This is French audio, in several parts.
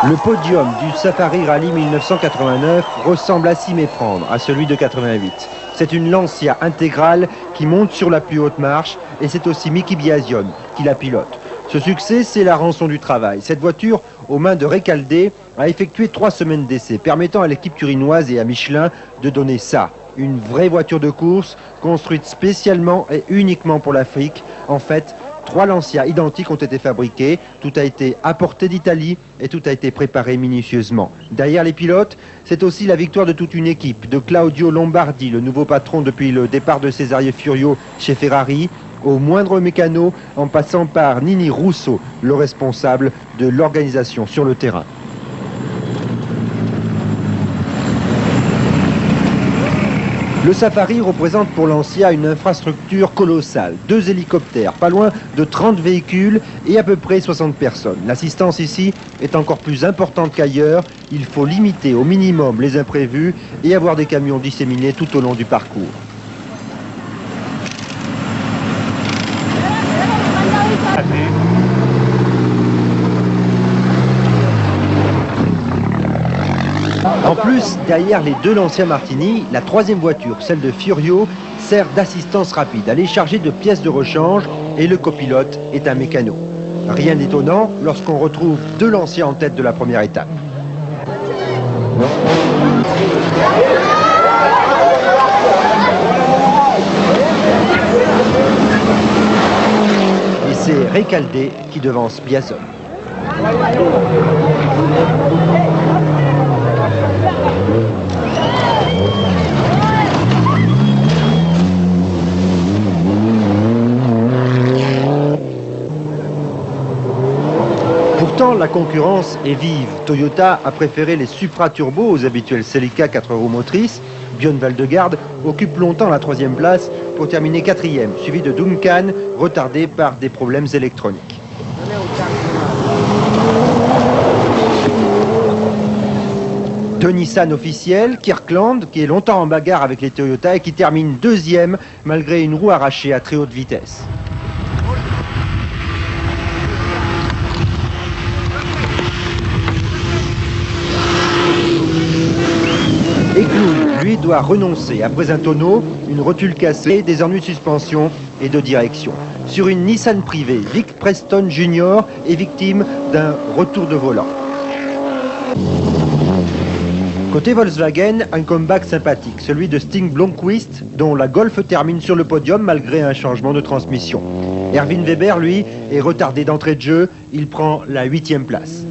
Le podium du Safari Rally 1989 ressemble à s'y méprendre à celui de 88. C'est une Lancia intégrale qui monte sur la plus haute marche et c'est aussi Mickey Biasion qui la pilote. Ce succès, c'est la rançon du travail. Cette voiture, aux mains de Recalde, a effectué 3 semaines d'essai, permettant à l'équipe turinoise et à Michelin de donner ça. Une vraie voiture de course, construite spécialement et uniquement pour l'Afrique. En fait, 3 Lancia identiques ont été fabriqués, tout a été apporté d'Italie et tout a été préparé minutieusement. Derrière les pilotes, c'est aussi la victoire de toute une équipe, de Claudio Lombardi, le nouveau patron depuis le départ de Cesario Furio chez Ferrari, au moindre mécano, en passant par Nini Russo, le responsable de l'organisation sur le terrain. Le Safari représente pour Lancia une infrastructure colossale. 2 hélicoptères, pas loin de 30 véhicules et à peu près 60 personnes. L'assistance ici est encore plus importante qu'ailleurs. Il faut limiter au minimum les imprévus et avoir des camions disséminés tout au long du parcours. En plus, derrière les 2 Lancia Martini, la 3e voiture, celle de Furio, sert d'assistance rapide. Elle est chargée de pièces de rechange et le copilote est un mécano. Rien d'étonnant lorsqu'on retrouve 2 Lancia en tête de la première étape. Et c'est Recalde qui devance Biason. Pourtant, la concurrence est vive. Toyota a préféré les Supra Turbo aux habituels Celica 4 roues motrices. Björn Valdegarde occupe longtemps la 3e place pour terminer 4e, suivi de Duncan, retardé par des problèmes électroniques. Deux Nissan officiels, Kirkland, qui est longtemps en bagarre avec les Toyota et qui termine 2e malgré une roue arrachée à très haute vitesse. Eklund, lui, doit renoncer après un tonneau, une rotule cassée, des ennuis de suspension et de direction. Sur une Nissan privée, Vic Preston Jr. est victime d'un retour de volant. Côté Volkswagen, un comeback sympathique, celui de Stig Blomqvist, dont la Golf termine sur le podium malgré un changement de transmission. Erwin Weber, lui, est retardé d'entrée de jeu, il prend la 8e place.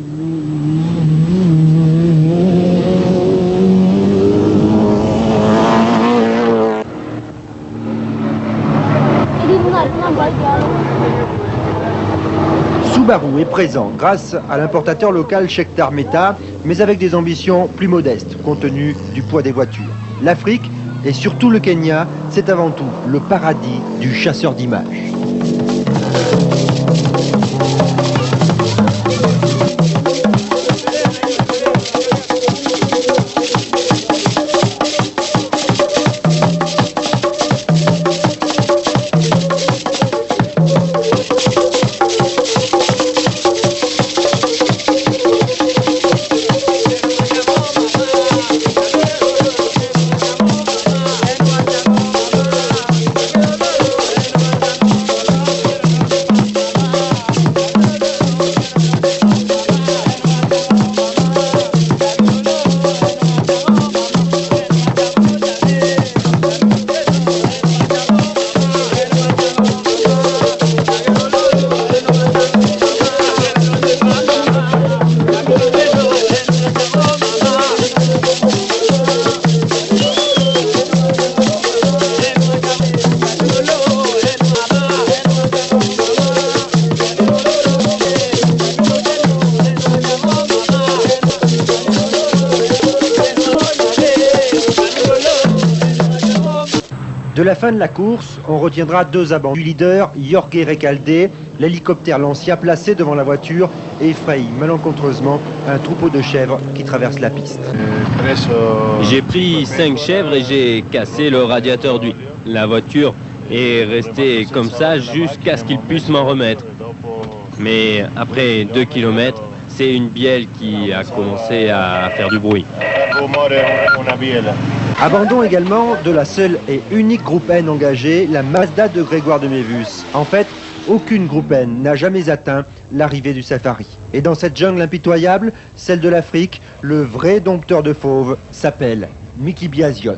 Subaru est présent grâce à l'importateur local Scheckter Meta, mais avec des ambitions plus modestes compte tenu du poids des voitures. L'Afrique et surtout le Kenya, c'est avant tout le paradis du chasseur d'images. De la fin de la course, on retiendra 2 abandons. Du leader, Jorge Recalde, l'hélicoptère Lancia placé devant la voiture effraie malencontreusement un troupeau de chèvres qui traverse la piste. J'ai pris 5 chèvres et j'ai cassé le radiateur d'huile. La voiture et rester comme ça jusqu'à ce qu'il puisse m'en remettre. Mais après 2 kilomètres, c'est une bielle qui a commencé à faire du bruit. Abandon également de la seule et unique groupe N engagée, la Mazda de Grégoire de Mévus. En fait, aucune groupe N n'a jamais atteint l'arrivée du safari. Et dans cette jungle impitoyable, celle de l'Afrique, le vrai dompteur de fauves s'appelle Mickey Biasion.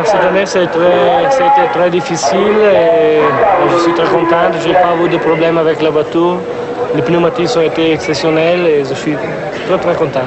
Cette année, c'était très difficile et je suis très content. Je n'ai pas eu de problème avec la voiture. Les pneumatiques ont été exceptionnels et je suis très content.